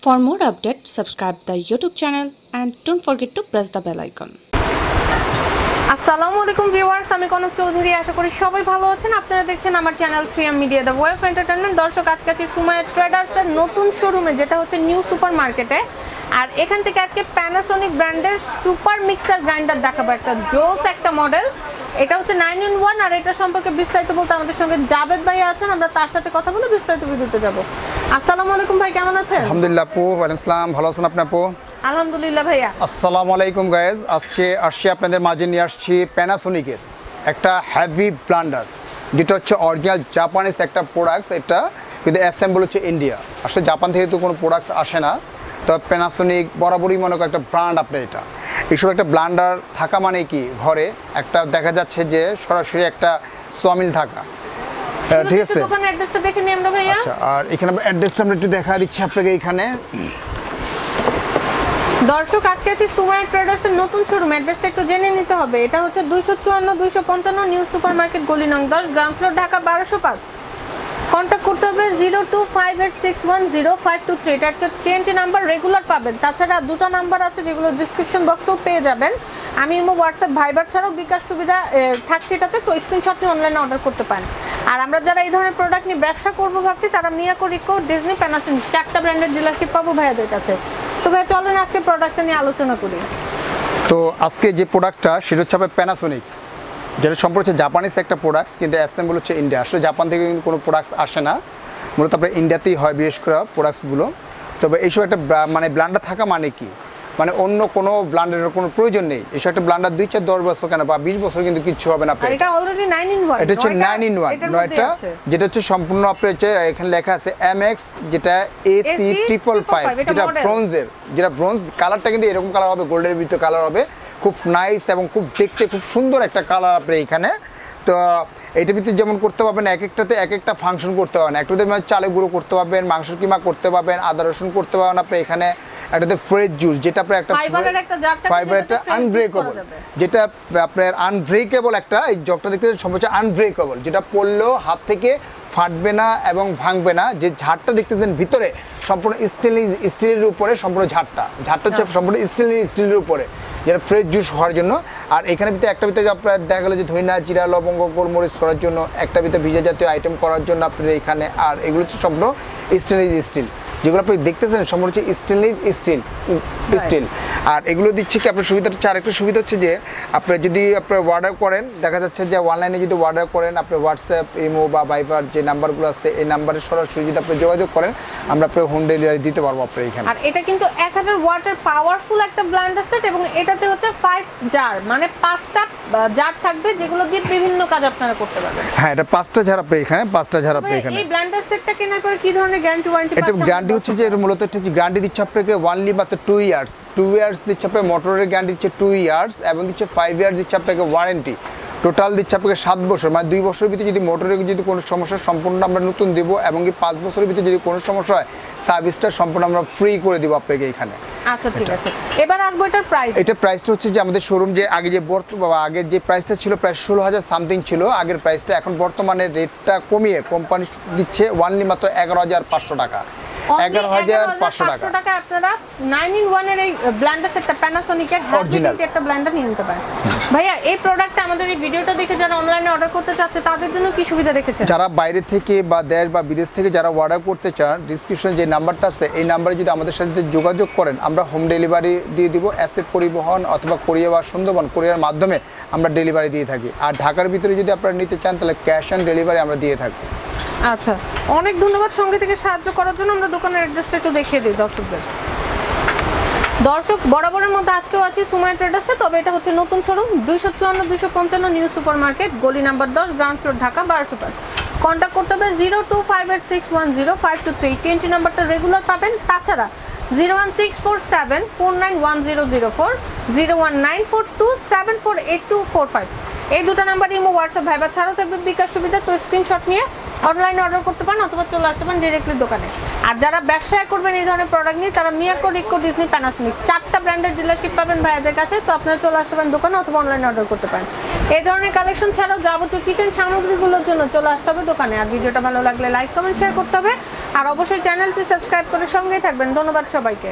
For more updates, subscribe the YouTube channel and don't forget to press the bell icon. আসসালামু আলাইকুম viewers, আমি কনক চৌধুরী। আশা করি সবাই ভালো আছেন। আপনারা দেখছেন আমার channel 3M media the way of entertainment. দর্শক, আজকে আছি সুমাইয়া ট্রেডার্সের নতুন শোরুমে, যেটা হচ্ছে নিউ সুপার মার্কেটে। আর এখান থেকে আজকে প্যানাসোনিক ব্র্যান্ডের সুপার মিক্সার গ্রাইন্ডার দেখাবো, একটা জোস একটা মডেল। এটা হচ্ছে 9-in-1। আর এটা সম্পর্কে বিস্তারিত বলতে আমাদের সঙ্গে জাবেদ ভাই আছেন, আমরা তার সাথে কথা বলে বিস্তারিত ভিডিওতে যাব। আসসালামু আলাইকুম ভাই, কেমন আছেন? আলহামদুলিল্লাহ আপু, ওয়ালাইকুম আসসালাম। ভালো আছেন আপনি আপু? আলহামদুলিল্লাহ ভাইয়া। আসসালামু আলাইকুম গাইজ। আজকে আসছি আপনাদের মাঝে নিয়ে আসছি প্যানাসোনিকের একটা হেভি ব্লান্ডার, যেটা হচ্ছে অরিজিনাল জাপানিজ একটা প্রোডাক্টস। এটা কিন্তু অ্যাসেম্বল হচ্ছে ইন্ডিয়া। আসলে জাপান থেকে তো কোনো প্রোডাক্টস আসে না, তো প্যানাসোনিক বরাবরই মনে করেন একটা ব্র্যান্ড। আপনার এটা এইসব একটা ব্লান্ডার থাকা মানে কি, ঘরে একটা দেখা যাচ্ছে যে সরাসরি একটা সোয়ামিল থাকা, ঠিক আছে? দোকানের অ্যাড্রেসটা দেখে নিই আমরা ভাইয়া। আচ্ছা, আর এখানে অ্যাড্রেসটা আমরা একটু দেখা দিচ্ছি আপনাকে। এখানে দর্শক, আজকে আছি সুমাইয়া ট্রেডার্সের নতুন শোরুম। অ্যাড্রেসটা একটু জেনে নিতে হবে। এটা হচ্ছে 254-255 নিউ সুপার মার্কেট, গলি নং 10, গ্রাউন্ড ফ্লোর, ঢাকা 1205। কন্ট্যাক্ট করতে হবে 0258610523। এটা হচ্ছে TNT নাম্বার, রেগুলার পাবেন। তাছাড়া দুটো নাম্বার আছে যেগুলো ডিসক্রিপশন বক্সেও পেয়ে যাবেন। আমি হোয়াটসঅ্যাপ, ভাইবার ছাড়াও বিকাশ সুবিধা থাকছে এটাতে, তো স্ক্রিনশট নিয়ে অনলাইনে অর্ডার করতে পারেন। আর আমরা যারা এই ধরনের প্রোডাক্ট নিয়ে ব্যবসা করবো ভাবছি, তারা মিয়াকো, রিকো, ডিজনি, প্যানাসোনিক 4টা ব্র্যান্ডের ডিলারশিপ পাবো ভাইয়াদের কাছে। তো ভাই চলেন আজকে প্রোডাক্টটা নিয়ে আলোচনা করি। তো আজকে যে প্রোডাক্টটা সেটা হচ্ছে আপনার প্যানাসোনিক, যেটা সম্পর্কে হচ্ছে জাপানিজ একটা প্রোডাক্টস, কিন্তু অ্যাসেম্বল হচ্ছে ইন্ডিয়া। আসলে জাপান থেকে কিন্তু কোনো প্রোডাক্টস আসে না, মূলত আপনার ইন্ডিয়াতেই হয় বিশেষ করে প্রোডাক্টসগুলো। তবে এইসব একটা মানে ব্লান্ডার থাকা মানে কি, মানে অন্য কোনো ব্লান্ডারের কোনো প্রয়োজন নেই। এইসব একটা ব্লান্ডার 2-4-10 বছর কেন বা 20 বছর কিন্তু কিচ্ছু হবে না আপনার। এটা অলরেডি 9-in-1, এটা হচ্ছে 9-in-1 নয়টা, যেটা হচ্ছে সম্পূর্ণ আপনার হচ্ছে এখানে লেখা আছে MX, যেটা AC555, যেটা ব্রোঞ্জের, যেটা ব্রোঞ্জ কালারটা কিন্তু এরকম কালার হবে, গোল্ডের ভিতরে কালার হবে, খুব নাইস এবং খুব দেখতে খুব সুন্দর একটা কালার আপনার এখানে। তো এইটার ভিতরে যেমন করতে পারবেন, এক একটাতে এক একটা ফাংশন করতে পারবেন। একটাতে চালে গুঁড়ো করতে পারবেন, মাংস কিমা করতে পারবেন, আদা রসুন করতে পারবেন আপনি এখানে। একটাতে ফ্রেশ জুস, যেটা আপনার একটা ফাইবার, একটা আনব্রেকেবল, যেটা আপনার আনব্রেকেবল একটা, এই জগটা দেখতে সম্ভব আনব্রেকেবল, যেটা পড়লেও হাত থেকে ফাটবে না এবং ভাঙবে না। যে ঝাড়টা দেখতেছেন ভিতরে সম্পূর্ণ স্টিলের উপরে, সম্পূর্ণ ঝাড়টা হচ্ছে সম্পূর্ণ স্টিলের উপরে, যেটা ফ্রেশ জুস হওয়ার জন্য। আর এখানে ভিতরে একটা ভিতরে আপনার দেখা গেলো যে ধইনা, জিরা, লবঙ্গ, গোলমরিচ করার জন্য, একটা ভিতরে ভিজা জাতীয় আইটেম করার জন্য আপনার এখানে। আর এগুলো হচ্ছে সম্পূর্ণ স্টিল, যেগুলো আপনি দেখতেছেন সম্পূর্ণ হচ্ছে স্টিল। আর এগুলো দিচ্ছে কি আপনার সুবিধা হচ্ছে, আরেকটা সুবিধা হচ্ছে যে আপনার যদি আপনার অর্ডার করেন, দেখা যাচ্ছে যে অনলাইনে যদি অর্ডার করেন, আপনি হোয়াটসঅ্যাপ, ইমো বা ভাইবার যে নাম্বারগুলো আছে, এই নাম্বারে সরাসরি যদি আপনি যোগাযোগ করেন, আমরা আপনার হোম ডেলিভারি দিতে পারবো আপনার এখানে। আর এটা কিন্তু 1000 ওয়াটের পাওয়ারফুল একটা ব্লেন্ডার সেট, এবং এটাতে হচ্ছে 5 জার, মানে 5টা জার থাকবে, যেগুলো দিয়ে বিভিন্ন কাজ আপনারা করতে পারবেন। হ্যাঁ, এটা 5টা জার আপনি এখানে, 5টা জার আপনি এখানে। এই ব্লেন্ডার সেটটা কেনার পরে কি ধরনের গ্যারান্টি ওয়ারেন্টি পাচ্ছেন? এটা গ্যারান্টি হচ্ছে যে মূলত হচ্ছে গ্যারান্টি দিচ্ছে আপনাকে ওয়ানলি মাত্র 2 ইয়ার্স দিচ্ছে আপনাকে। মোটরের গ্যারান্টি দিচ্ছে 2 ইয়ার্স এবং দিচ্ছে 5 ইয়ার্স দিচ্ছে আপনাকে ওয়ারেন্টি। টোটাল দিচ্ছে আপনাকে 7 বছর, মানে 2 বছরের ভিতরে যদি মোটরের যদি কোনো সমস্যা, সম্পূর্ণ আমরা নতুন দেবো। এবং কি 5 বছরের ভিতরে যদি কোনো সমস্যা হয়, সার্ভিসটা সম্পূর্ণ আমরা ফ্রি করে দিব আপনাকে এখানে। আচ্ছা, ঠিক আছে। এবার আসবো এটার প্রাইস। এটার প্রাইসটা হচ্ছে যে আমাদের শোরুম যে আগে যে আগের যে প্রাইসটা ছিল প্রায় 16,000 সামথিং ছিল আগের প্রাইসটা। এখন বর্তমানে রেটটা কমিয়ে কোম্পানি দিচ্ছে ওয়ানলি মাত্র 11,500 টাকা। 11,500 টাকা আপনারা 9-in-1 এর এই ব্লেন্ডার সেটটা প্যানাসোনিকের অরিজিনাল একটা ব্লেন্ডার নিয়ে নিতে পারেন। ভাইয়া, এই প্রোডাক্টটা আমাদের এই ভিডিওটা দেখে যারা অনলাইনে অর্ডার করতে চাচ্ছে, তাদের জন্য কি সুবিধা রেখেছেন? যারা বাইরে থেকে বা দেশ বা বিদেশ থেকে যারা অর্ডার করতে চান, ডিসক্রিপশনে যে নাম্বারটা আছে, এই নাম্বারে যদি আমাদের সাথে যোগাযোগ করেন, আমরা হোম ডেলিভারি দিয়ে দিব। অ্যাসেট পরিবহন অথবা কোরিয়া বা সুন্দরবন কোরিয়ার মাধ্যমে আমরা ডেলিভারি দিয়ে থাকি। আর ঢাকার ভিতরে যদি আপনারা নিতে চান, তাহলে ক্যাশ অন ডেলিভারি আমরা দিয়ে থাকি। আচ্ছা, অনেক ধন্যবাদ সঙ্গে থেকে সাহায্য করার জন্য। আমরা দোকানের অ্যাড্রেসটা একটু দেখিয়ে দিই দর্শকদের। দর্শক, বরাবরের মধ্যে আজকেও আছি সুমাইয়া ট্রেডার্সে, তবে এটা হচ্ছে নতুন শোরুম, 254-255 নিউ সুপার মার্কেট, গলি number 10, ground floor, Dhaka 1205। Contact করতে হবে 0258610523। TNT নাম্বারটা রেগুলার পাবেন। তাছাড়া 01647491004, 01942748245। এই দুটো নাম্বার ইমো হোয়াটসঅ্যাপ ভাইবার ছাড়াও থাকবে বিকাশ সুবিধা, তো স্ক্রিনশট নিয়ে অনলাইনে অর্ডার করতে পারেন অথবা চলে আসতে পারেন ডিরেক্টলি দোকানে। আর যারা ব্যবসা করবেন এই ধরনের প্রোডাক্ট নিয়ে তারা মিয়াকো, রিকো, ডিজনি, প্যানাসোনিক 4টা ব্র্যান্ডের ডিলারশিপ পাবেন ভাইয়াদের কাছে, তো আপনারা চলে আসতে পারেন দোকানে অথবা অনলাইনে অর্ডার করতে পারেন। এই ধরনের কালেকশন ছাড়াও যাবতীয় কিচেন সামগ্রীগুলোর জন্য চলে আসতে হবে দোকানে। আর ভিডিওটা ভালো লাগলে লাইক কমেন্ট শেয়ার করতে হবে, আর অবশ্যই চ্যানেলটি সাবস্ক্রাইব করে সঙ্গেই থাকবেন। ধন্যবাদ সবাইকে।